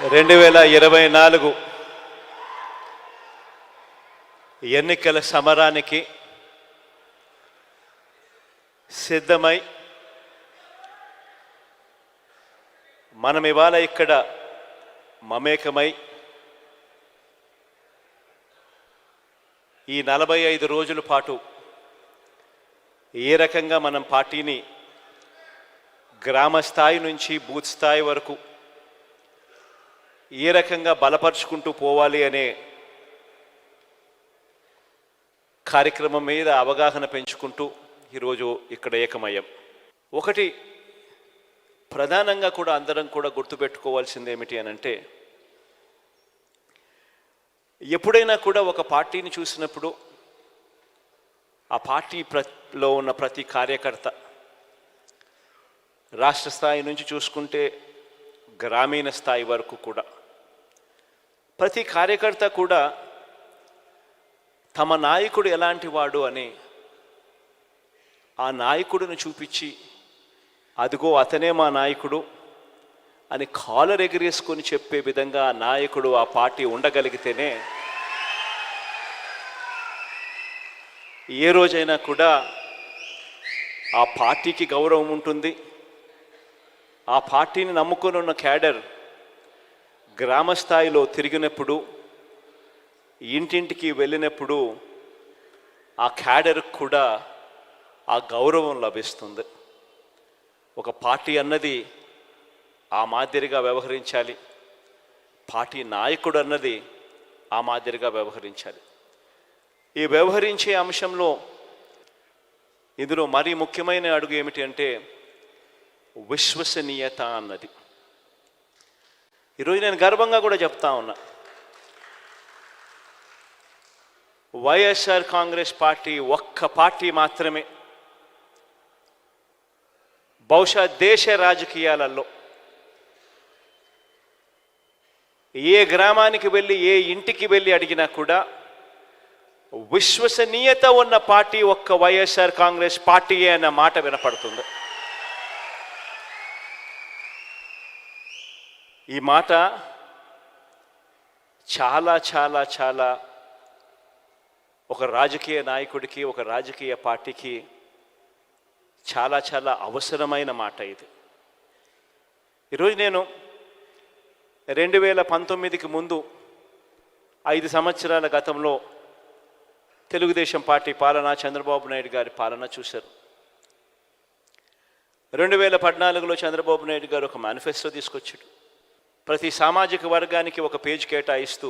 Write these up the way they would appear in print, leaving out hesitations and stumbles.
2024 ఎన్నికల సమరానికి సిద్ధమై మనం ఇవాళ ఇక్కడ మమేకమై ఈ 45 రోజుల పాటు ఏ రకంగా మనం పార్టీని గ్రామ స్థాయి నుంచి బూత్ స్థాయి వరకు ఏ రకంగా బలపరుచుకుంటూ పోవాలి అనే కార్యక్రమం మీద అవగాహన పెంచుకుంటూ ఈరోజు ఇక్కడ ఏకమయ్యాం. ఒకటి ప్రధానంగా కూడా అందరం కూడా గుర్తుపెట్టుకోవాల్సింది ఏమిటి అనంటే, ఎప్పుడైనా కూడా ఒక పార్టీని చూసినప్పుడు ఆ పార్టీలో ఉన్న ప్రతి కార్యకర్త, రాష్ట్ర స్థాయి నుంచి చూసుకుంటే గ్రామీణ స్థాయి వరకు కూడా ప్రతి కార్యకర్త కూడా తమ నాయకుడు ఎలాంటి వాడు అని ఆ నాయకుడిని చూపించి, అదిగో అతనే మా నాయకుడు అని కాలర్ ఎగిరేసుకొని చెప్పే విధంగా ఆ నాయకుడు, ఆ పార్టీ ఉండగలిగితేనే ఏ రోజైనా కూడా ఆ పార్టీకి గౌరవం ఉంటుంది. ఆ పార్టీని నమ్ముకొని ఉన్న క్యాడర్ గ్రామ స్థాయిలో తిరిగినప్పుడు, ఇంటింటికి వెళ్ళినప్పుడు ఆ క్యాడర్కి కూడా ఆ గౌరవం లభిస్తుంది. ఒక పార్టీ అన్నది ఆ మాదిరిగా వ్యవహరించాలి, పార్టీ నాయకుడు అన్నది ఆ మాదిరిగా వ్యవహరించాలి. ఈ వ్యవహరించే అంశంలో ఇందులో మరీ ముఖ్యమైన అడుగు ఏమిటి అంటే విశ్వసనీయత అన్నది. ఈరోజు నేను గర్వంగా కూడా చెప్తా ఉన్నా, వైఎస్ఆర్ కాంగ్రెస్ పార్టీ ఒక్క పార్టీ మాత్రమే బహుశా దేశ రాజకీయాలలో ఏ గ్రామానికి వెళ్ళి ఏ ఇంటికి వెళ్ళి అడిగినా కూడా విశ్వసనీయత ఉన్న పార్టీ ఒక్క వైఎస్ఆర్ కాంగ్రెస్ పార్టీయే అన్న మాట వినపడుతుంది. ఈ మాట చాలా చాలా చాలా ఒక రాజకీయ నాయకుడికి, ఒక రాజకీయ పార్టీకి చాలా చాలా అవసరమైన మాట ఇది. ఈరోజు నేను 2019కి ముందు 5 సంవత్సరాల గతంలో తెలుగుదేశం పార్టీ పాలన, చంద్రబాబు నాయుడు గారి పాలన చూశారు. 2014లో చంద్రబాబు నాయుడు గారు ఒక మేనిఫెస్టో తీసుకొచ్చాడు. ప్రతి సామాజిక వర్గానికి ఒక పేజ్ కేటాయిస్తూ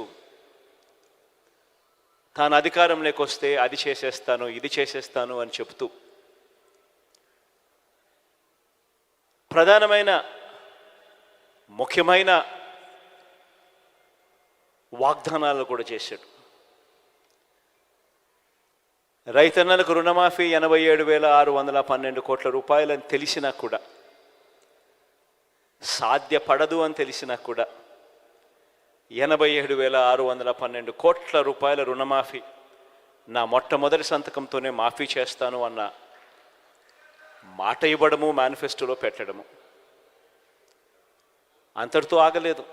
తాను అధికారంలోకి వస్తే అది చేసేస్తాను, ఇది చేసేస్తాను అని చెప్తూ ప్రధానమైన ముఖ్యమైన వాగ్దానాలు కూడా చేశాడు. రైతన్నలకు రుణమాఫీ 87,612 కోట్ల రూపాయలని తెలిసినా కూడా, సాధ్యపడదు అని తెలిసినా కూడా 87,612 కోట్ల రూపాయల రుణమాఫీ నా మొట్టమొదటి సంతకంతోనే మాఫీ చేస్తాను అన్న మాట ఇవ్వడము, మేనిఫెస్టోలో పెట్టడము. అంతటితో ఆగలేదు.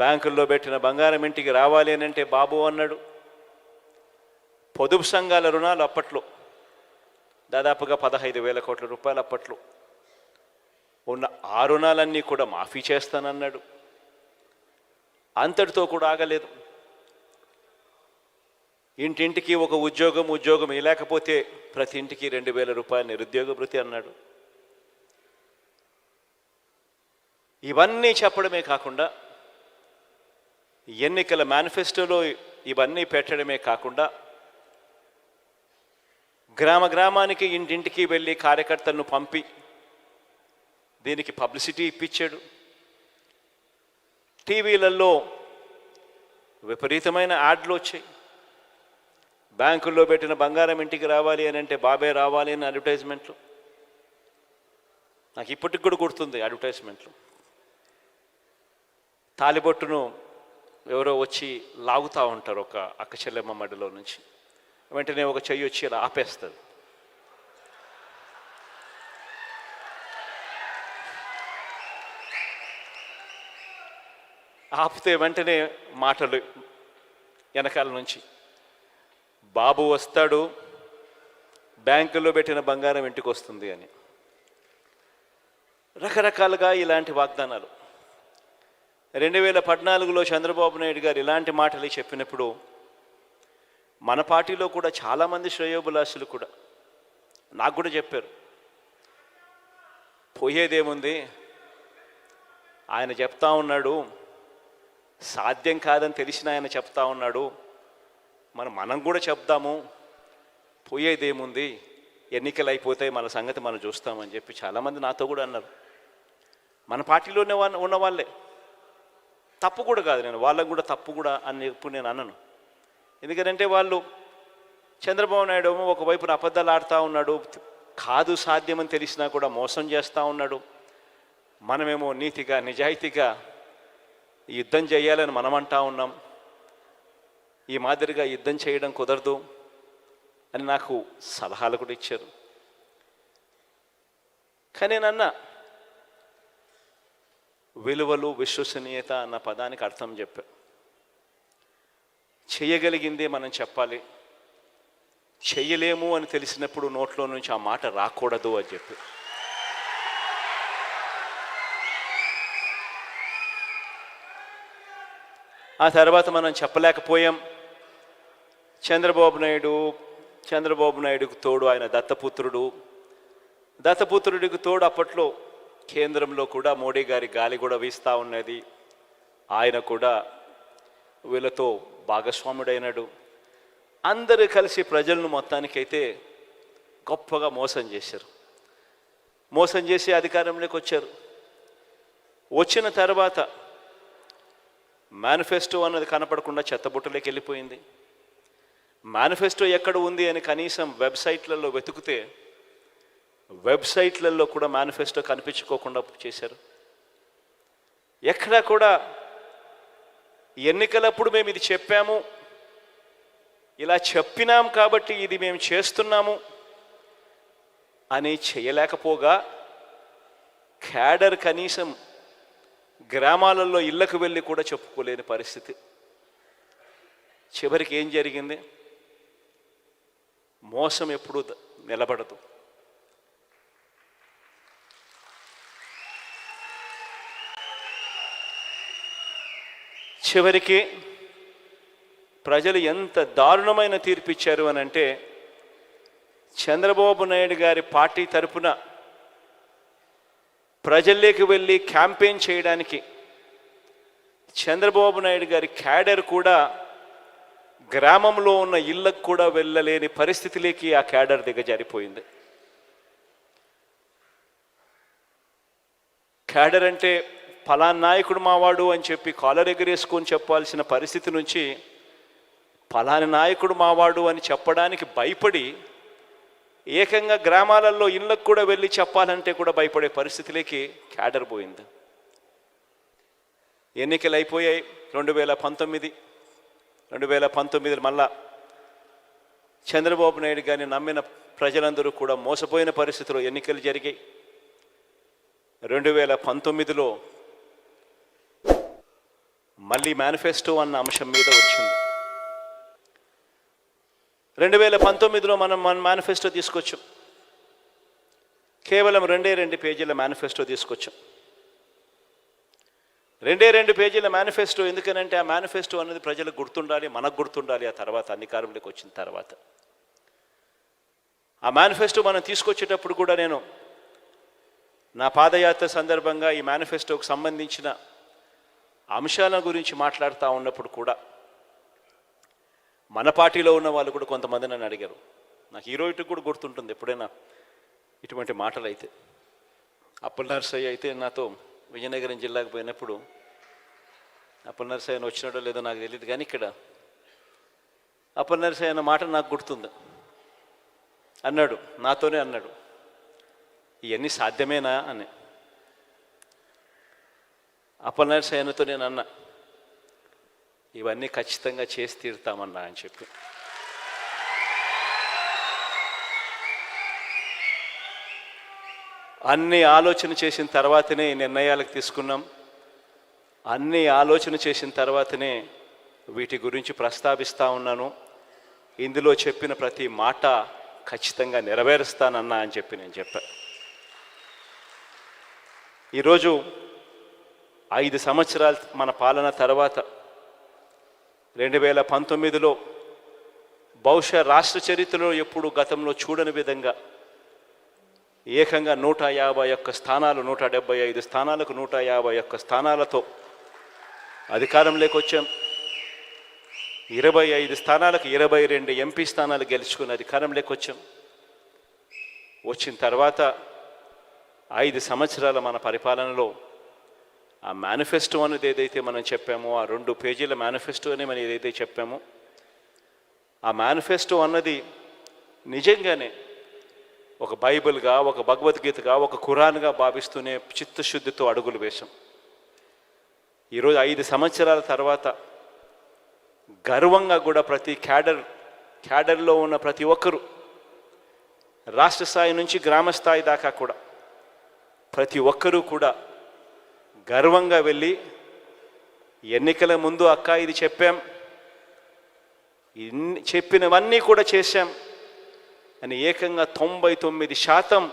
బ్యాంకుల్లో పెట్టిన బంగారం ఇంటికి రావాలి అని అంటే బాబు అన్నాడు. పొదుపు సంఘాల రుణాలు అప్పట్లో దాదాపుగా 15,000 కోట్ల రూపాయలు అప్పట్లో ఉన్న ఆ రుణాలన్నీ కూడా మాఫీ చేస్తానన్నాడు. అంతటితో కూడా ఆగలేదు. ఇంటింటికి ఒక ఉద్యోగం లేకపోతే ప్రతి ఇంటికి 2,000 రూపాయల నిరుద్యోగ భృతి అన్నాడు. ఇవన్నీ చెప్పడమే కాకుండా, ఎన్నికల మేనిఫెస్టోలో ఇవన్నీ పెట్టడమే కాకుండా, గ్రామానికి ఇంటింటికి వెళ్ళి కార్యకర్తలను పంపి దీనికి పబ్లిసిటీ ఇప్పించాడు. టీవీలలో విపరీతమైన యాడ్లు వచ్చాయి. బ్యాంకుల్లో పెట్టిన బంగారం ఇంటికి రావాలి అని అంటే బాబే రావాలి అని అడ్వర్టైజ్మెంట్లు. నాకు ఇప్పటికి కూడా గుర్తుంది అడ్వర్టైజ్మెంట్లు. తాలిబొట్టును ఎవరో వచ్చి లాగుతూ ఉంటారు ఒక అక్క చెల్లెమ్మ మడిలో నుంచి. వెంటనే ఒక చెయ్యి వచ్చి ఇలా ఆపేస్తుంది. ఆపితే వెంటనే మాటలు వెనకాల నుంచి, బాబు వస్తాడు, బ్యాంకుల్లో పెట్టిన బంగారం ఇంటికి వస్తుంది అని. రకరకాలుగా ఇలాంటి వాగ్దానాలు. 2014లో చంద్రబాబు నాయుడు గారు ఇలాంటి మాటలు చెప్పినప్పుడు మన పార్టీలో కూడా చాలామంది శ్రేయోభిలాషులు కూడా నాకు కూడా చెప్పారు, పోయేదేముంది, ఆయన చెప్తా ఉన్నాడు, సాధ్యం కాదని తెలిసిన ఆయన చెప్తా ఉన్నాడు, మనం కూడా చెప్దాము, పోయేదేముంది, ఎన్నికలు అయిపోతాయి, మన సంగతి మనం చూస్తామని చెప్పి చాలామంది నాతో కూడా అన్నారు. మన పార్టీలోనే ఉన్న వాళ్ళే. తప్పు కూడా కాదు, నేను వాళ్ళకు కూడా తప్పు కూడా అని ఇప్పుడు నేను అన్నను. ఎందుకంటే వాళ్ళు చంద్రబాబు నాయుడు ఒకవైపున అబద్ధాలు ఆడుతూ ఉన్నాడు, కాదు సాధ్యమని తెలిసినా కూడా మోసం చేస్తూ ఉన్నాడు. మనమేమో నీతిగా నిజాయితీగా యుద్ధం చేయాలని మనం అంటా ఉన్నాం, ఈ మాదిరిగా యుద్ధం చేయడం కుదరదు అని నాకు సలహాలు కూడా ఇచ్చారు. కానీ నేనన్నా, విలువలు విశ్వసనీయత అన్న పదానికి అర్థం చెప్పా. చేయగలిగిందే మనం చెప్పాలి, చెయ్యలేము అని తెలిసినప్పుడు నోట్లో నుంచి ఆ మాట రాకూడదు అని చెప్పి. ఆ తర్వాత మనం చెప్పలేకపోయాం. చంద్రబాబు నాయుడుకు తోడు ఆయన దత్తపుత్రుడికి తోడు అప్పట్లో కేంద్రంలో కూడా మోడీ గారి గాలి కూడా వీస్తూ ఉన్నది. ఆయన కూడా వీళ్ళతో భాగస్వాముడైనాడు. అందరూ కలిసి ప్రజలను మొత్తానికైతే గొప్పగా మోసం చేశారు. మోసం చేసి అధికారంలోకి వచ్చారు. వచ్చిన తర్వాత మేనిఫెస్టో అన్నది కనపడకుండా చెత్తబుట్టలోకి వెళ్ళిపోయింది. మేనిఫెస్టో ఎక్కడ ఉంది అని కనీసం వెబ్సైట్లలో వెతికితే వెబ్సైట్లలో కూడా మేనిఫెస్టో కనిపించుకోకుండా చేశారు. ఎక్కడా కూడా ఎన్నికలప్పుడు మేము ఇది చెప్పాము, ఇలా చెప్పినాం కాబట్టి ఇది మేము చేస్తున్నాము అని చేయలేకపోగా, క్యాడర్ కనీసం గ్రామాలలో ఇళ్లకు వెళ్ళి కూడా చెప్పుకోలేని పరిస్థితి. చివరికి ఏం జరిగింది? మోసం ఎప్పుడూ నిలబడదు. చివరికి ప్రజలు ఎంత దారుణమైన తీర్పు ఇచ్చారు అని అంటే, చంద్రబాబు నాయుడు గారి పార్టీ తరపున ప్రజల్లోకి వెళ్ళి క్యాంపెయిన్ చేయడానికి చంద్రబాబు నాయుడు గారి క్యాడర్ కూడా గ్రామంలో ఉన్న ఇళ్లకు కూడా వెళ్ళలేని పరిస్థితిలోకి ఆ క్యాడర్ దిగజారిపోయింది. క్యాడర్ అంటే ఫలానా నాయకుడు మావాడు అని చెప్పి కాలర్ ఎగరేసుకొని చెప్పాల్సిన పరిస్థితి నుంచి ఫలాని నాయకుడు మావాడు అని చెప్పడానికి భయపడి ఏకంగా గ్రామాలలో ఇళ్ళకు కూడా వెళ్ళి చెప్పాలంటే కూడా భయపడే పరిస్థితిలోకి క్యాడర్ పోయింది. ఎన్నికలు అయిపోయాయి. 2019 మళ్ళా చంద్రబాబు నాయుడు గారిని నమ్మిన ప్రజలందరూ కూడా మోసపోయిన పరిస్థితిలో ఎన్నికలు జరిగాయి. 2019లో మళ్ళీ మేనిఫెస్టో అన్న అంశం మీద వచ్చింది. 2019లో మనం మేనిఫెస్టో తీసుకొచ్చాం. కేవలం 2 పేజీల మేనిఫెస్టో తీసుకొచ్చాం. 2 పేజీల మేనిఫెస్టో. ఎందుకనంటే ఆ మేనిఫెస్టో అనేది ప్రజలకు గుర్తుండాలి, మనకు గుర్తుండాలి. ఆ తర్వాత అధికారంలోకి వచ్చిన తర్వాత ఆ మేనిఫెస్టో మనం తీసుకొచ్చేటప్పుడు కూడా నేను నా పాదయాత్ర సందర్భంగా ఈ మేనిఫెస్టోకు సంబంధించిన అంశాల గురించి మాట్లాడుతూ ఉన్నప్పుడు కూడా మన పార్టీలో ఉన్న వాళ్ళు కూడా కొంతమంది నన్ను అడిగారు. నాకు హీరోయిట్కి కూడా గుర్తుంటుంది ఎప్పుడైనా ఇటువంటి మాటలు అయితే. అప్పల్ నర్సయ్య అయితే నాతో విజయనగరం జిల్లాకు పోయినప్పుడు, అప్పల్ నర్సయ్యను వచ్చినాడో లేదో నాకు తెలియదు, కానీ ఇక్కడ అప్పల్ నర్సయ్య అన్న మాట నాకు గుర్తుంది. అన్నాడు, నాతోనే అన్నాడు, ఇవన్నీ సాధ్యమేనా అని. అప్పల్ నర్సయ్యతో నేను అన్నా, ఇవన్నీ ఖచ్చితంగా చేసి తీరుతామన్నా అని చెప్పి. అన్ని ఆలోచన చేసిన తర్వాతనే ఈ నిర్ణయాలకు తీసుకున్నాం. అన్నీ ఆలోచన చేసిన తర్వాతనే వీటి గురించి ప్రస్తావిస్తూ ఉన్నాను. ఇందులో చెప్పిన ప్రతి మాట ఖచ్చితంగా నెరవేరుస్తానన్నా అని చెప్పి నేను చెప్పాను. ఈరోజు 5 సంవత్సరాలు మన పాలన తర్వాత 2019లో బహుశా రాష్ట్ర చరిత్రలో ఎప్పుడు గతంలో చూడని విధంగా ఏకంగా 151 స్థానాలు, 175 స్థానాలకు 151 స్థానాలతో అధికారంలోకి వచ్చాం. 25 స్థానాలకు 22 ఎంపీ స్థానాలు గెలుచుకుని అధికారంలోకి వచ్చాం. వచ్చిన తర్వాత 5 సంవత్సరాల మన పరిపాలనలో ఆ మేనిఫెస్టో అనేది ఏదైతే మనం చెప్పామో, ఆ 2 పేజీల మేనిఫెస్టో అని మనం ఏదైతే చెప్పామో, ఆ మేనిఫెస్టో అన్నది నిజంగానే ఒక బైబిల్గా, ఒక భగవద్గీతగా, ఒక ఖురాన్గా భావిస్తూనే చిత్తశుద్ధితో అడుగులు వేశాం. ఈరోజు 5 సంవత్సరాల తర్వాత గర్వంగా కూడా ప్రతి క్యాడర్లో ఉన్న ప్రతి ఒక్కరూ, రాష్ట్ర స్థాయి నుంచి గ్రామ స్థాయి దాకా కూడా ప్రతి ఒక్కరూ కూడా గర్వంగా వెళ్ళి ఎన్నికల ముందు అక్క ఇది చెప్పాం, చెప్పినవన్నీ కూడా చేశాం అని ఏకంగా 99%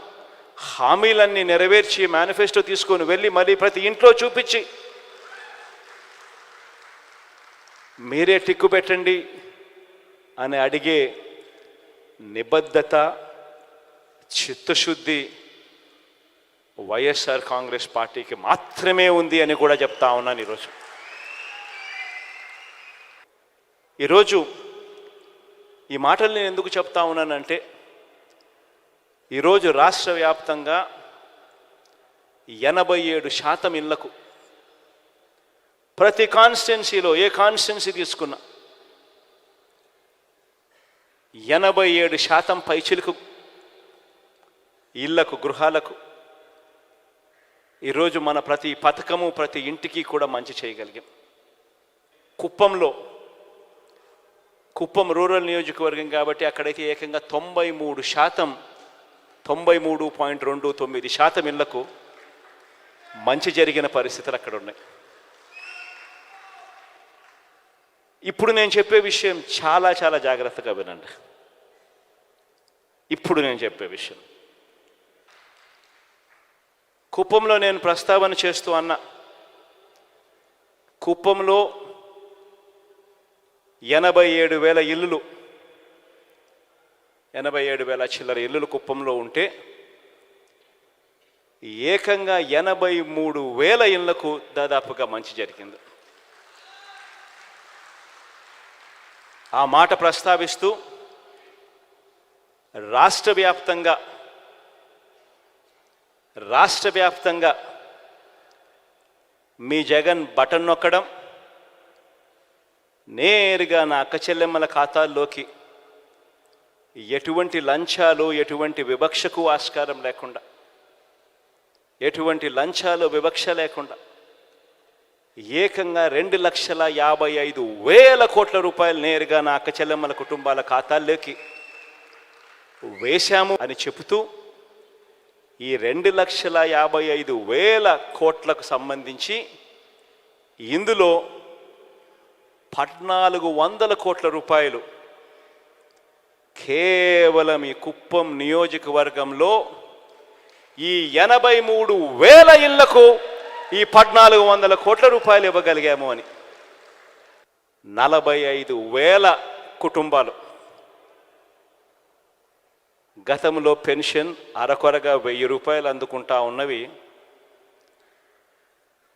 హామీలన్నీ నెరవేర్చి మేనిఫెస్టో తీసుకొని వెళ్ళి మళ్ళీ ప్రతి ఇంట్లో చూపించి మీరే టిక్కు పెట్టండి అని అడిగే నిబద్ధత, చిత్తశుద్ధి వైఎస్ఆర్ కాంగ్రెస్ పార్టీకి మాత్రమే ఉంది అని కూడా చెప్తా ఉన్నాను. ఈరోజు ఈ మాటలు నేను ఎందుకు చెప్తా ఉన్నానంటే, ఈరోజు రాష్ట్ర వ్యాప్తంగా 87% ఇళ్లకు, ప్రతి కాన్స్టిట్యున్సీలో ఏ కాన్స్టిట్యున్సీ తీసుకున్నా 87% పైచిలకు ఇళ్లకు, గృహాలకు ఈరోజు మన ప్రతి పథకము ప్రతి ఇంటికి కూడా మంచి చేయగలిగాం. కుప్పం రూరల్ నియోజకవర్గం కాబట్టి అక్కడైతే ఏకంగా 93%, 93.29% ఇళ్లకు మంచి జరిగిన పరిస్థితులు అక్కడ ఉన్నాయి. ఇప్పుడు నేను చెప్పే విషయం చాలా చాలా జాగ్రత్తగా వినండి. ఇప్పుడు నేను చెప్పే విషయం కుప్పంలో నేను ప్రస్తావన చేస్తూ అన్నా. కుప్పంలో 87,000 ఇల్లులు, 87,000 చిల్లర ఇల్లులు కుప్పంలో ఉంటే ఏకంగా 83,000 ఇళ్లకు దాదాపుగా మంచి జరిగింది. ఆ మాట ప్రస్తావిస్తూ రాష్ట్ర వ్యాప్తంగా మీ జగన్ బటన్ నొక్కడం, నేరుగా నా అక్క చెల్లెమ్మల ఖాతాల్లోకి ఎటువంటి లంచాలు, ఎటువంటి వివక్షకు ఆస్కారం లేకుండా, ఎటువంటి లంచాలు వివక్ష లేకుండా ఏకంగా 2,55,000 కోట్ల రూపాయలు నేరుగా నా అక్క చెల్లెమ్మల కుటుంబాల ఖాతాల్లోకి వేశాము అని చెబుతూ, ఈ 2,55,000 కోట్లకు సంబంధించి ఇందులో 1,400 కోట్ల రూపాయలు కేవలం ఈ కుప్పం నియోజకవర్గంలో ఈ 83,000 ఇళ్లకు ఈ 1,400 కోట్ల రూపాయలు ఇవ్వగలిగాము అని. 45,000 కుటుంబాలు గతంలో పెన్షన్ అరకొరగా 1,000 రూపాయలు అందుకుంటా ఉన్నవి,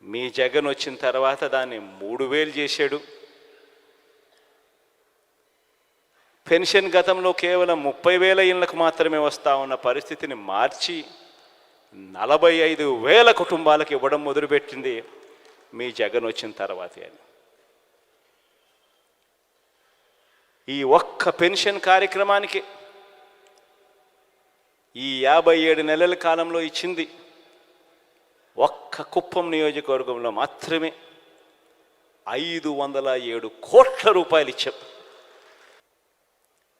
మీ జగన్ వచ్చిన తర్వాత దాన్ని 3,000 చేశాడు. పెన్షన్ గతంలో కేవలం 30,000 ఇళ్లకు మాత్రమే వస్తూ ఉన్న పరిస్థితిని మార్చి 45,000 కుటుంబాలకు ఇవ్వడం మొదలుపెట్టింది మీ జగన్ వచ్చిన తర్వాతే అని. ఈ ఒక్క పెన్షన్ కార్యక్రమానికి ఈ 57 నెలల కాలంలో ఇచ్చింది ఒక్క కుప్పం నియోజకవర్గంలో మాత్రమే 507 కోట్ల రూపాయలు ఇచ్చాం.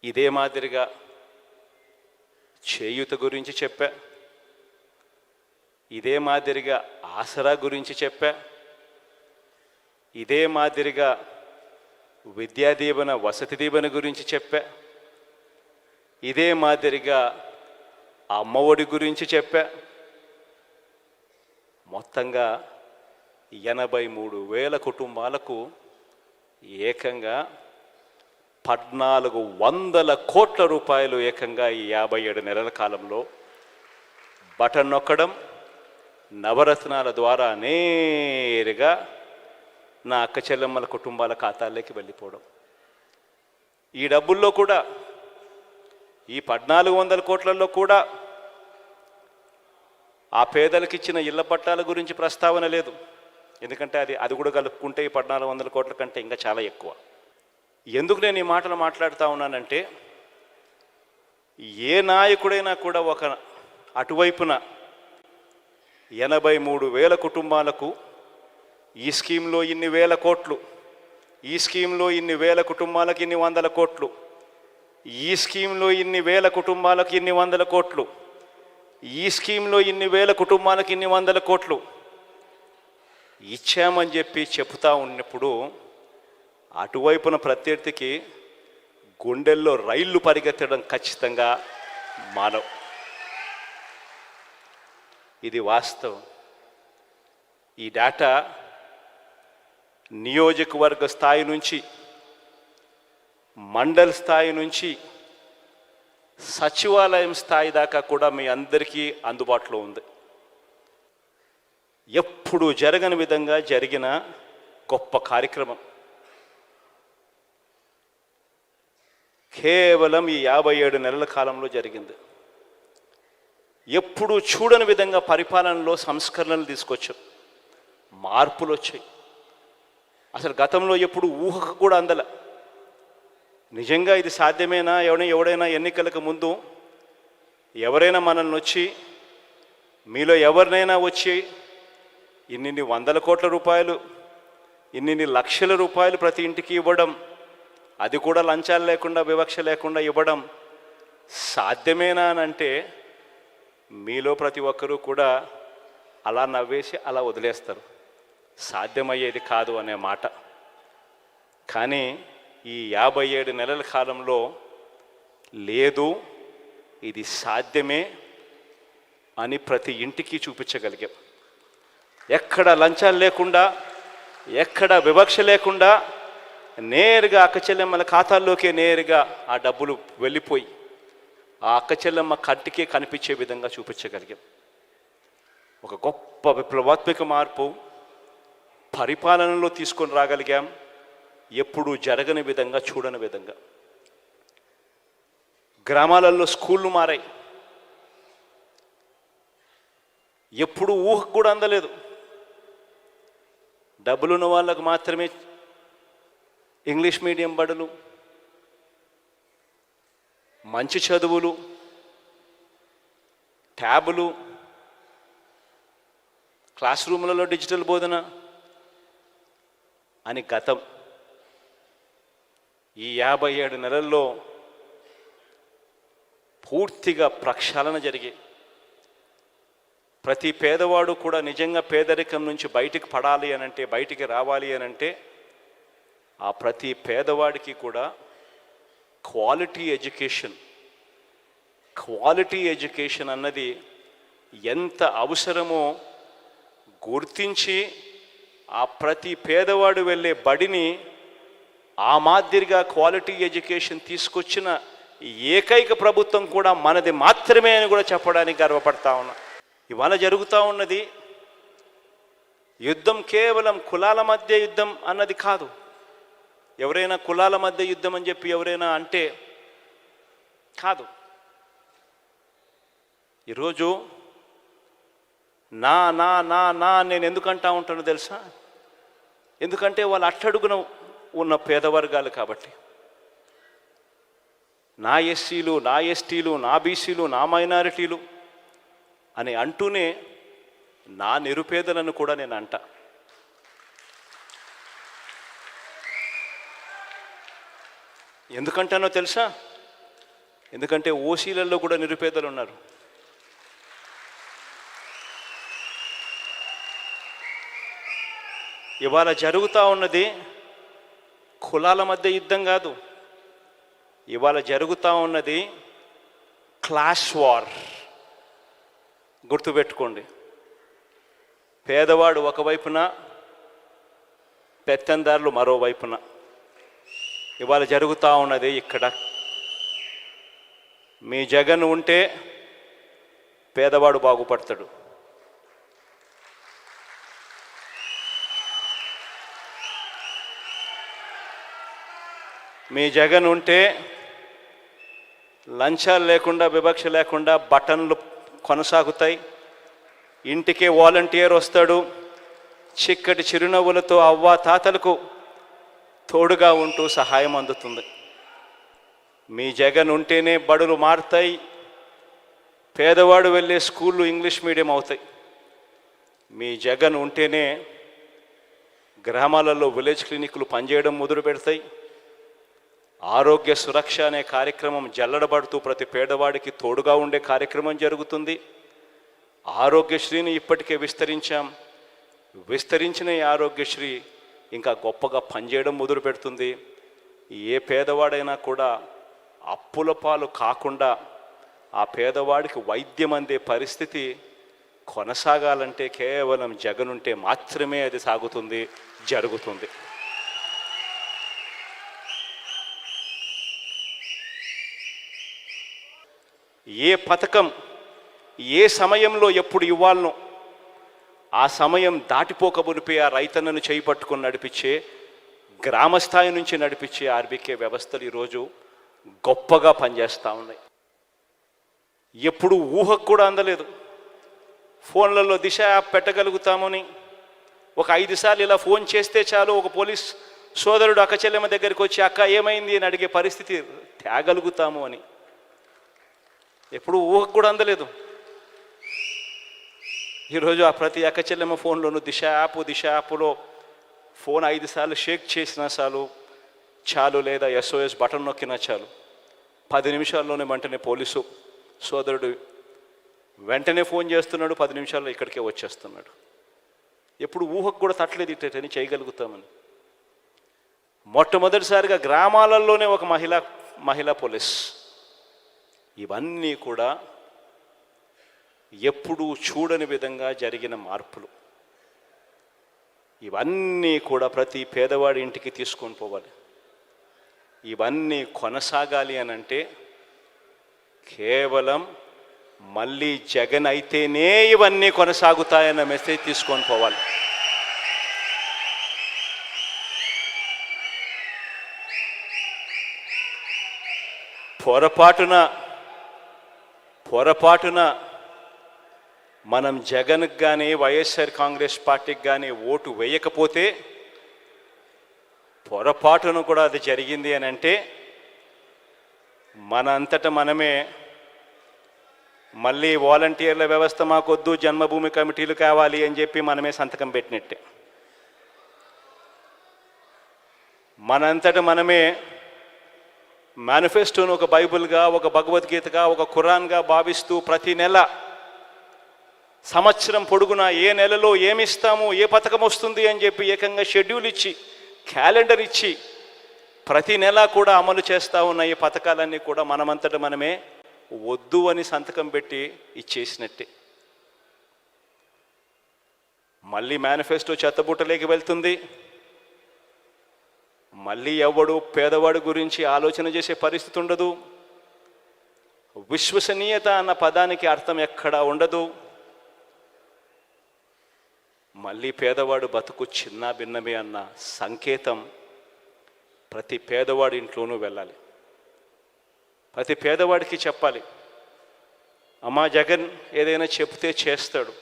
ఇదే మాదిరిగా చేయూత గురించి చెప్పా, ఇదే మాదిరిగా ఆసరా గురించి చెప్పా, ఇదే మాదిరిగా విద్యా దీవెన, వసతి దీవెన గురించి చెప్పా. ఇదే మాదిరిగా అమ్మఒడి గురించి చెప్పా. మొత్తంగా 83,000 కుటుంబాలకు ఏకంగా 1,400 కోట్ల రూపాయలు ఏకంగా ఈ 57 నెలల కాలంలో బటన్ నొక్కడం, నవరత్నాల ద్వారా నేరుగా నా అక్క చెల్లెమ్మల కుటుంబాల ఖాతాల్లోకి వెళ్ళిపోవడం. ఈ డబ్బుల్లో కూడా, ఈ 1,400 కోట్లలో కూడా ఆ పేదలకు ఇచ్చిన ఇళ్ల పట్టాల గురించి ప్రస్తావన లేదు. ఎందుకంటే అది కూడా కలుపుకుంటే ఈ 1,400 కోట్ల కంటే ఇంకా చాలా ఎక్కువ. ఎందుకు నేను ఈ మాటలు మాట్లాడుతూ ఉన్నానంటే, ఏ నాయకుడైనా కూడా ఒక అటువైపున 83,000 కుటుంబాలకు ఈ స్కీమ్లో ఇన్ని వేల కోట్లు, ఈ స్కీమ్లో ఇన్ని వేల కుటుంబాలకు ఇన్ని వందల కోట్లు, ఈ స్కీమ్లో ఇన్ని వేల కుటుంబాలకు ఇన్ని వందల కోట్లు, ఈ స్కీమ్లో ఇన్ని వేల కుటుంబాలకు ఇన్ని వందల కోట్లు ఇచ్చామని చెప్పి చెప్తా ఉన్నప్పుడు అటువైపున ప్రత్యర్థికి గుండెల్లో రైళ్లు పరిగెత్తడం ఖచ్చితంగా మానవ్. ఇది వాస్తవం. ఈ డేటా నియోజకవర్గ స్థాయి నుంచి, మండల స్థాయి నుంచి, సచివాలయం స్థాయి దాకా కూడా మీ అందరికీ అందుబాటులో ఉంది. ఎప్పుడు జరగని విధంగా జరిగిన గొప్ప కార్యక్రమం. కేవలం ఈ 57 నెలల కాలంలో జరిగింది. ఎప్పుడు చూడని విధంగా పరిపాలనలో సంస్కరణలు తీసుకొచ్చాం, మార్పులు వచ్చాయి. అసలు గతంలో ఎప్పుడు ఊహకు కూడా అందల. నిజంగా ఇది సాధ్యమేనా? ఎవడైనా ఎన్నికలకు ముందు ఎవరైనా మనల్ని వచ్చి, మీలో ఎవరినైనా వచ్చి ఇన్ని వందల కోట్ల రూపాయలు, ఇన్ని లక్షల రూపాయలు ప్రతి ఇంటికి ఇవ్వడం, అది కూడా లంచాలు లేకుండా, వివక్ష లేకుండా ఇవ్వడం సాధ్యమేనా అని అంటే మీలో ప్రతి ఒక్కరూ కూడా అలా నవ్వేసి అలా వదిలేస్తారు, సాధ్యమయ్యేది కాదు అనే మాట. కానీ ఈ 57 నెలల కాలంలో లేదు, ఇది సాధ్యమే అని ప్రతి ఇంటికి చూపించగలిగాం. ఎక్కడ లంచాలు లేకుండా, ఎక్కడ వివక్ష లేకుండా నేరుగా అక్క చెల్లెమ్మల ఖాతాల్లోకే నేరుగా ఆ డబ్బులు వెళ్ళిపోయి ఆ అక్క చెల్లెమ్మ కంటికే కనిపించే విధంగా చూపించగలిగాం. ఒక గొప్ప విప్లవాత్మక మార్పు పరిపాలనలో తీసుకొని రాగలిగాం. ఎప్పుడూ జరగని విధంగా, చూడని విధంగా. గ్రామాలలో స్కూళ్ళు మారాయి. ఎప్పుడు ఊహకు కూడా అందలేదు. డబ్బులున్న వాళ్ళకు మాత్రమే ఇంగ్లీష్ మీడియం బడులు, మంచి చదువులు, ట్యాబులు, క్లాస్ రూములలో డిజిటల్ బోధన అని గతం. ఈ 57 నెలల్లో పూర్తిగా ప్రక్షాళన జరిగి ప్రతి పేదవాడు కూడా నిజంగా పేదరికం నుంచి బయటికి పడాలి అనంటే, బయటికి రావాలి అనంటే ఆ ప్రతి పేదవాడికి కూడా క్వాలిటీ ఎడ్యుకేషన్ అన్నది ఎంత అవసరమో గుర్తించి ఆ ప్రతి పేదవాడు వెళ్ళే బడిని ఆ మాదిరిగా క్వాలిటీ ఎడ్యుకేషన్ తీసుకొచ్చిన ఏకైక ప్రభుత్వం కూడా మనది మాత్రమే అని కూడా చెప్పడానికి గర్వపడతా ఉన్నా. ఇవాళ జరుగుతూ ఉన్నది యుద్ధం కేవలం కులాల మధ్య యుద్ధం అన్నది కాదు. ఎవరైనా కులాల మధ్య యుద్ధం అని చెప్పి ఎవరైనా అంటే కాదు. ఈరోజు నా నా నా నా నేను ఎందుకంటా ఉంటానో తెలుసా? ఎందుకంటే వాళ్ళు అట్టడుగున ఉన్న పేదవర్గాలు కాబట్టి. నా ఎస్సీలు, నా ఎస్టీలు, నా బీసీలు, నా మైనారిటీలు అని అంటూనే నా నిరుపేదలను కూడా నేను అంటా. ఎందుకంటానో తెలుసా? ఎందుకంటే ఓసీలలో కూడా నిరుపేదలు ఉన్నారు. ఇవాళ జరుగుతూ ఉన్నది కులాల మధ్య యుద్ధం కాదు. ఇవాళ జరుగుతూ ఉన్నది క్లాష్ వార్. గుర్తుపెట్టుకోండి. పేదవాడు ఒకవైపున, పెత్తందారులు మరోవైపున. ఇవాళ జరుగుతూ ఉన్నది ఇక్కడ. మీ జగన్ ఉంటే పేదవాడు బాగుపడతాడు. మీ జగన్ ఉంటే లంచాలు లేకుండా, వివక్ష లేకుండా బటన్లు కొనసాగుతాయి. ఇంటికే వాలంటీర్ వస్తాడు. చిక్కటి చిరునవ్వులతో అవ్వ తాతలకు తోడుగా ఉంటూ సహాయం అందుతుంది. మీ జగన్ ఉంటేనే బడులు మారుతాయి. పేదవాడు వెళ్ళే స్కూళ్ళు ఇంగ్లీష్ మీడియం అవుతాయి. మీ జగన్ ఉంటేనే గ్రామాలలో విలేజ్ క్లినిక్లు పనిచేయడం మొదలు పెడతాయి. ఆరోగ్య సురక్ష అనే కార్యక్రమం జల్లడబడుతూ ప్రతి పేదవాడికి తోడుగా ఉండే కార్యక్రమం జరుగుతుంది. ఆరోగ్యశ్రీని ఇప్పటికే విస్తరించాం. విస్తరించిన ఈ ఆరోగ్యశ్రీ ఇంకా గొప్పగా పనిచేయడం మొదలు పెడుతుంది. ఏ పేదవాడైనా కూడా అప్పుల పాలు కాకుండా ఆ పేదవాడికి వైద్యం అందే పరిస్థితి కొనసాగాలంటే కేవలం జగన్ ఉంటే మాత్రమే అది సాగుతుంది, జరుగుతుంది. ఏ పథకం ఏ సమయంలో ఎప్పుడు ఇవ్వాలనో ఆ సమయం దాటిపోక మునిపే ఆ రైతన్నను చేయి పట్టుకొని నడిపించే, గ్రామస్థాయి నుంచి నడిపించే ఆర్బీకే వ్యవస్థలు ఈరోజు గొప్పగా పనిచేస్తూ ఉన్నాయి. ఎప్పుడు ఊహకు కూడా అందలేదు. ఫోన్లలో దిశ యాప్ పెట్టగలుగుతామని ఒక 5 సార్లు ఇలా ఫోన్ చేస్తే చాలు ఒక పోలీస్ సోదరుడు అక్క చెల్లెమ్మ దగ్గరికి వచ్చి అక్క ఏమైంది అని అడిగే పరిస్థితి తేగలుగుతాము అని ఎప్పుడు ఊహకు కూడా అందలేదు. ఈరోజు ఆ ప్రతి అక్క చెల్లెమ్మ ఫోన్లోనూ దిశ యాప్లో ఫోన్ 5 సార్లు షేక్ చేసినా చాలు, లేదా SOS బటన్ నొక్కినా చాలు, 10 నిమిషాల్లోనే వెంటనే పోలీసు సోదరుడు వెంటనే ఫోన్ చేస్తున్నాడు, 10 నిమిషాల్లో ఇక్కడికే వచ్చేస్తున్నాడు. ఎప్పుడు ఊహకు కూడా తట్టలేదు ఇట్టని చేయగలుగుతామని. మొట్టమొదటిసారిగా గ్రామాలలోనే ఒక మహిళా పోలీస్. ఇవన్నీ కూడా ఎప్పుడూ చూడని విధంగా జరిగిన మార్పులు. ఇవన్నీ కూడా ప్రతి పేదవాడి ఇంటికి తీసుకొని పోవాలి. ఇవన్నీ కొనసాగాలి అని అంటే కేవలం మళ్ళీ జగన్ అయితేనే ఇవన్నీ కొనసాగుతాయన్న మెసేజ్ తీసుకొని పోవాలి. పొరపాటున మనం జగన్కి కానీ వైఎస్ఆర్ కాంగ్రెస్ పార్టీకి కానీ ఓటు వేయకపోతే, పొరపాటున కూడా అది జరిగింది అని అంటే మన అంతటా మనమే మళ్ళీ వాలంటీర్ల వ్యవస్థ మాకొద్దు, జన్మభూమి కమిటీలు కావాలి అని చెప్పి మనమే సంతకం పెట్టినట్టే. మనంతటా మనమే మేనిఫెస్టోను ఒక బైబిల్గా, ఒక భగవద్గీతగా, ఒక ఖురాన్గా భావిస్తూ ప్రతి నెల సంవత్సరం పొడుగునా ఏ నెలలో ఏమిస్తాము, ఏ పథకం వస్తుంది అని చెప్పి ఏకంగా షెడ్యూల్ ఇచ్చి, క్యాలెండర్ ఇచ్చి ప్రతి నెల కూడా అమలు చేస్తూ ఉన్న ఈ పథకాలన్నీ కూడా మనమంతటా మనమే వద్దు అని సంతకం పెట్టి ఇచ్చేసినట్టే. మళ్ళీ మేనిఫెస్టో చెత్తబుట్టలోకి వెళ్తుంది. మళ్ళీ ఎవడు పేదవాడి గురించి ఆలోచన చేసే పరిస్థితి ఉండదు. విశ్వసనీయత అన్న పదానికి అర్థం ఎక్కడా ఉండదు. మళ్ళీ పేదవాడు బతుకు చిన్న భిన్నమే అన్న సంకేతం ప్రతి పేదవాడి ఇంట్లోనూ వెళ్ళాలి. ప్రతి పేదవాడికి చెప్పాలి, అమ్మా జగన్ ఏదైనా చెప్తే చేస్తాడు.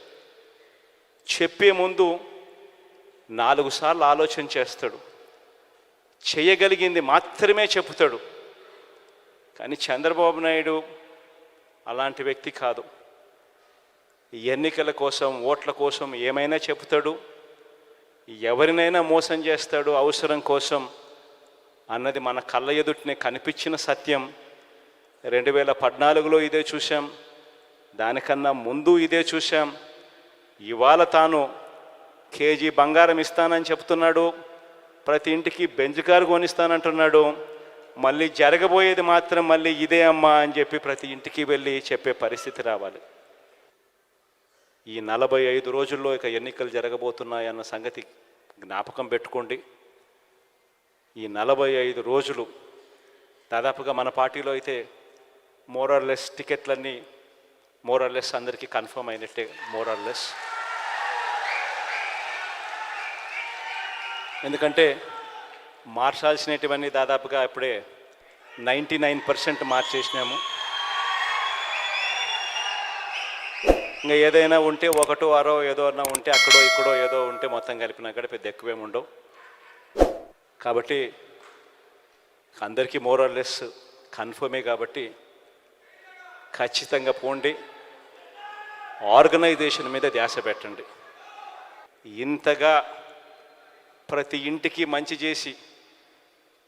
చెప్పే ముందు 4 సార్లు ఆలోచన చేస్తాడు. చేయగలిగింది మాత్రమే చెబుతాడు. కానీ చంద్రబాబు నాయుడు అలాంటి వ్యక్తి కాదు. ఎన్నికల కోసం, ఓట్ల కోసం ఏమైనా చెబుతాడు, ఎవరినైనా మోసం చేస్తాడు అవసరం కోసం అన్నది మన కళ్ళ ఎదుటనే కనిపించిన సత్యం. 2014లో ఇదే చూసాం, దానికన్నా ముందు ఇదే చూసాం. ఇవాళ తాను కేజీ బంగారం ఇస్తానని చెప్తున్నాడు, ప్రతి ఇంటికి బెంజ్ కారు కొనిస్తానంటున్నాడు. మళ్ళీ జరగబోయేది మాత్రం మళ్ళీ ఇదే అమ్మా అని చెప్పి ప్రతి ఇంటికి వెళ్ళి చెప్పే పరిస్థితి రావాలి. ఈ 45 రోజుల్లో ఇక ఎన్నికలు జరగబోతున్నాయన్న సంగతి జ్ఞాపకం పెట్టుకోండి. ఈ 45 రోజులు దాదాపుగా మన పార్టీలో అయితే మోరార్లెస్ టికెట్లన్నీ మోరార్లెస్ అందరికీ కన్ఫర్మ్ అయినట్టే. మోరార్లెస్ ఎందుకంటే మార్చాల్సినటువన్నీ దాదాపుగా ఇప్పుడే 99% మార్చేసినాము. ఇంకా ఏదైనా ఉంటే ఒకటో అరో ఏదో అన్నా ఉంటే అక్కడో ఇక్కడో ఏదో ఉంటే మొత్తం కలిపినా కూడా పెద్ద ఎక్కువేమి ఉండవు. కాబట్టి అందరికీ మోరార్లెస్ కన్ఫర్మే. కాబట్టి ఖచ్చితంగా పోండి, ఆర్గనైజేషన్ మీద ధ్యాస పెట్టండి. ఇంతగా ప్రతి ఇంటికి మంచి చేసి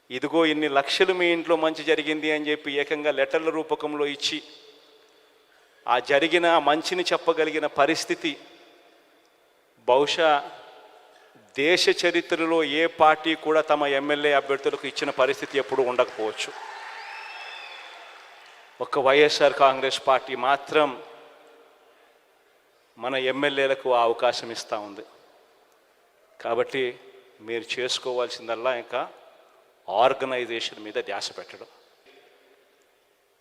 ఇదిగో ఇన్ని లక్షలు మీ ఇంట్లో మంచి జరిగింది అని చెప్పి ఏకంగా లెటర్ల రూపకంలో ఇచ్చి ఆ జరిగిన మంచిని చెప్పగలిగిన పరిస్థితి బహుశా దేశ చరిత్రలో ఏ పార్టీ కూడా తమ ఎమ్మెల్యే అభ్యర్థులకు ఇచ్చిన పరిస్థితి ఎప్పుడూ ఉండకపోవచ్చు. ఒక్క వైఎస్ఆర్ కాంగ్రెస్ పార్టీ మాత్రం మన ఎమ్మెల్యేలకు ఆ అవకాశం ఇస్తూ ఉంది. కాబట్టి మీరు చేసుకోవాల్సిందల్లా ఇంకా ఆర్గనైజేషన్ మీద ధ్యాస పెట్టడం.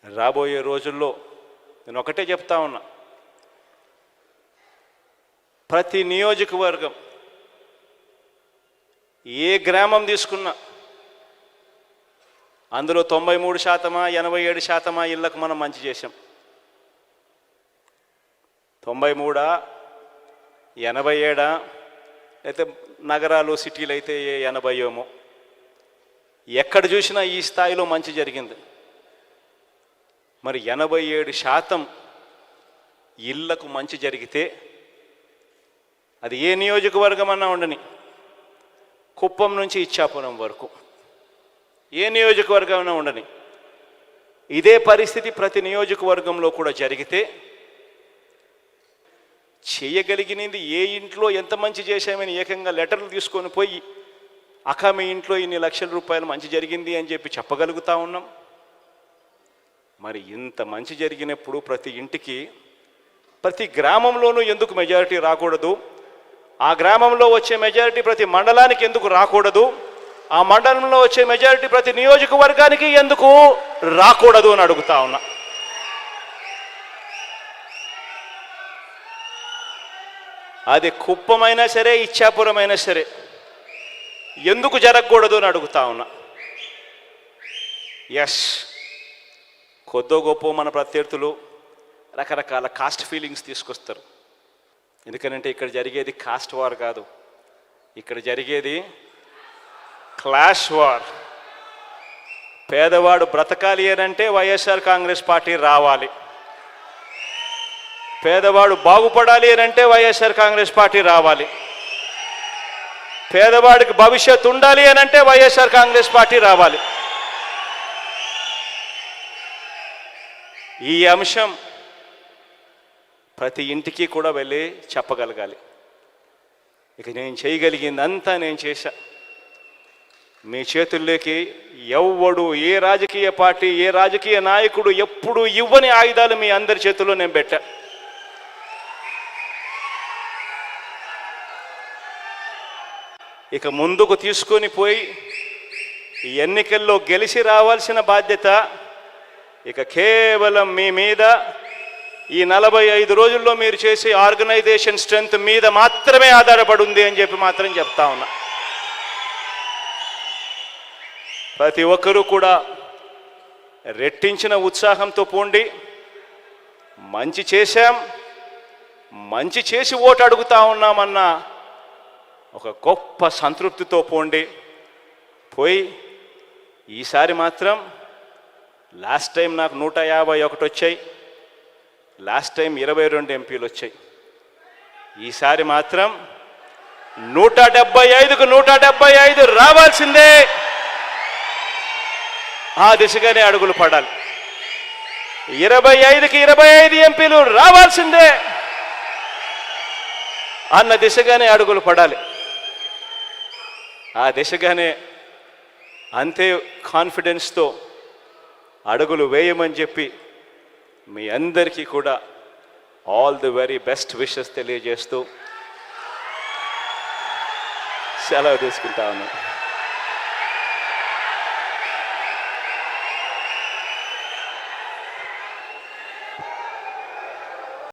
రాబోయే రోజుల్లో నేను ఒకటే చెప్తా ఉన్నా, ప్రతి నియోజకవర్గం ఏ గ్రామం తీసుకున్నా అందులో 93% 87% ఇళ్లకు మనం మంచి చేసాం. 93 87 అయితే నగరాలు సిటీలు అయితే 80 ఏమో. ఎక్కడ చూసినా ఈ స్థాయిలో మంచి జరిగింది. మరి 87% ఇళ్లకు మంచి జరిగితే అది ఏ నియోజకవర్గం అన్నా ఉండని, కుప్పం నుంచి ఇచ్చాపురం వరకు ఏ నియోజకవర్గమైనా ఉండని, ఇదే పరిస్థితి ప్రతి నియోజకవర్గంలో కూడా జరిగితే చేయగలిగినది ఏ ఇంట్లో ఎంత మంచి చేశామని ఏకంగా లెటర్లు తీసుకొని పోయి అక్క మీ ఇంట్లో ఇన్ని లక్షల రూపాయలు మంచి జరిగింది అని చెప్పి చెప్పగలుగుతా ఉన్నాం. మరి ఇంత మంచి జరిగినప్పుడు ప్రతి ఇంటికి ప్రతి గ్రామంలోనూ ఎందుకు మెజారిటీ రాకూడదు? ఆ గ్రామంలో వచ్చే మెజారిటీ ప్రతి మండలానికి ఎందుకు రాకూడదు? ఆ మండలంలో వచ్చే మెజారిటీ ప్రతి నియోజకవర్గానికి ఎందుకు రాకూడదు అని అడుగుతా ఉన్నా. అది కుప్పమైనా సరే ఇచ్చాపురం అయినా సరే ఎందుకు జరగకూడదు అని అడుగుతా ఉన్నా. ఎస్, కొద్దో గొప్ప మన ప్రత్యర్థులు రకరకాల కాస్ట్ ఫీలింగ్స్ తీసుకొస్తారు. ఎందుకనంటే ఇక్కడ జరిగేది కాస్ట్ వార్ కాదు, ఇక్కడ జరిగేది క్లాష్ వార్. పేదవాడు బ్రతకాలి అనంటే వైఎస్ఆర్ కాంగ్రెస్ పార్టీ రావాలి, పేదవాడు బాగుపడాలి అనంటే వైఎస్ఆర్ కాంగ్రెస్ పార్టీ రావాలి, పేదవాడికి భవిష్యత్తు ఉండాలి అనంటే వైఎస్ఆర్ కాంగ్రెస్ పార్టీ రావాలి. ఈ అంశం ప్రతి ఇంటికి కూడా వెళ్ళి చెప్పగలగాలి. ఇక నేను చేయగలిగిందంతా నేను చేశా. మీ చేతుల్లోకి ఎవ్వడు, ఏ రాజకీయ పార్టీ, ఏ రాజకీయ నాయకుడు ఎప్పుడు ఇవ్వని ఆయుధాలు మీ అందరి చేతుల్లో నేను పెట్టా. ఇక ముందుకు తీసుకొని పోయి ఈ ఎన్నికల్లో గెలిచి రావాల్సిన బాధ్యత ఇక కేవలం మీ మీద, ఈ 45 రోజుల్లో మీరు చేసే ఆర్గనైజేషన్ స్ట్రెంగ్త్ మీద మాత్రమే ఆధారపడి ఉంది అని చెప్పి మాత్రం చెప్తా ఉన్నా. ప్రతి ఒక్కరూ కూడా రెట్టించిన ఉత్సాహంతో పోండి. మంచి చేశాం, మంచి చేసి ఓటు అడుగుతా ఉన్నామన్న ఒక గొప్ప సంతృప్తితో పోండి. పోయి ఈసారి మాత్రం లాస్ట్ టైం నాకు 151 వచ్చాయి, లాస్ట్ టైం 22 ఎంపీలు వచ్చాయి. ఈసారి మాత్రం 175కు 175 రావాల్సిందే. ఆ దిశగానే అడుగులు పడాలి. 25కి 25 ఎంపీలు రావాల్సిందే. అన్న దిశగానే అడుగులు పడాలి. ఆ దిశగానే అంతే కాన్ఫిడెన్స్తో అడుగులు వేయమని చెప్పి మీ అందరికీ కూడా all the very best wishes తెలియజేస్తూ సెలవు తీసుకుంటా ఉన్నాను.